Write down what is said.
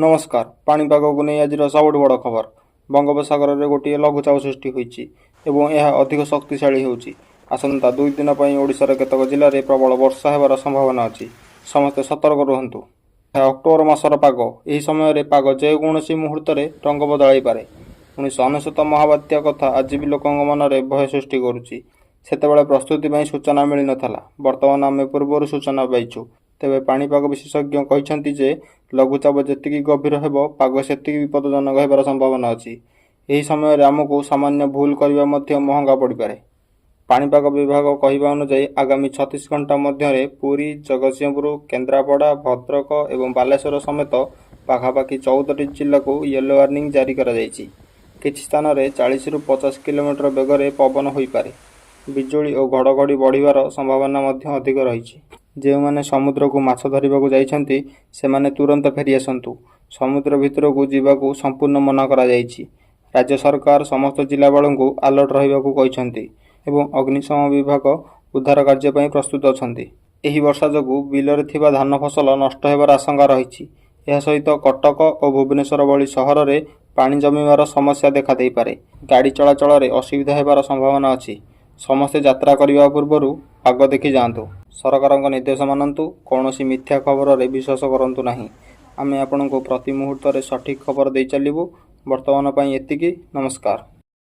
नमस्कार। पाणीपाग को नहीं आज सबुठ बड़ खबर। बंगोपसागर में गोटे लघुचाप सृष्टि होती अधिक शक्तिशाली होती। आसंता 2 दिन ओडिशार केतक जिले में प्रबल वर्षा होबार संभावना अच्छी। समस्ते सतर्क रुहतु। अक्टोबर मासर पाग यह समय पाग जेकोसी मुहूर्त रंग बदल पारे। 1999 महाबात्या कथा आज भी लोक मन में भय सृष्टि करुच्ची। सेतेबेले प्रस्तुति सूचना मिल नाला। बर्तमान आम पूर्व सूचना पाइछु। तेबे पाणीपाग विशेषज्ञ कहते जे लघुचाप जी गभीर हो पाग से विपदजनक होबार संभावना अच्छी। यही समय आमको सामान्य भूल करने महंगा पड़ पारे। पाणीपाग विभाग कहवा अनुसार आगामी 36 घंटा मध्य पुरी, जगतसिंहपुर, केन्द्रापड़ा, भद्रक और बालेश्वर समेत पाखापाखि 14टी जिला को येलो वार्निंग जारी कर किछि स्थान में 40 ରୁ 50 किलोमीटर बेगर पवन हो पारे। बिजुली और घड़घड़ी बढ़िवार संभावना अधिक रही। जो मैंने समुद्र को माछ धरने जाइछन्ति सेमाने तुरंत फेरी आसतु। समुद्र भितर को जीवाकू संपूर्ण मना करा जाइछि। राज्य सरकार समस्त जिलापाल को अलर्ट रहिबाकू कहिछन्ति एवं अग्निशम विभाग उद्धार कार्य पई प्रस्तुत अछन्ति। एही वर्षा जोगु बिलरे थिबा धान फसल नष्ट हेबार आशंका रहिछि। यह सहित कटक और भुवनेश्वर भली सहर में पानी जमीवार समस्या देखा देई पारे। गाड़ी चलाचल में असुविधा हेबार संभावना अछि। समस्ते यात्रा करने पूर्व पाग देखि जातु। सरकार निर्देश मानतु। कौन मिथ्या खबर रे विश्वास करंतु नहीं। आमे आपनको प्रति मुहूर्त सठिक खबर दे चलू। वर्तमान एतिकी। नमस्कार।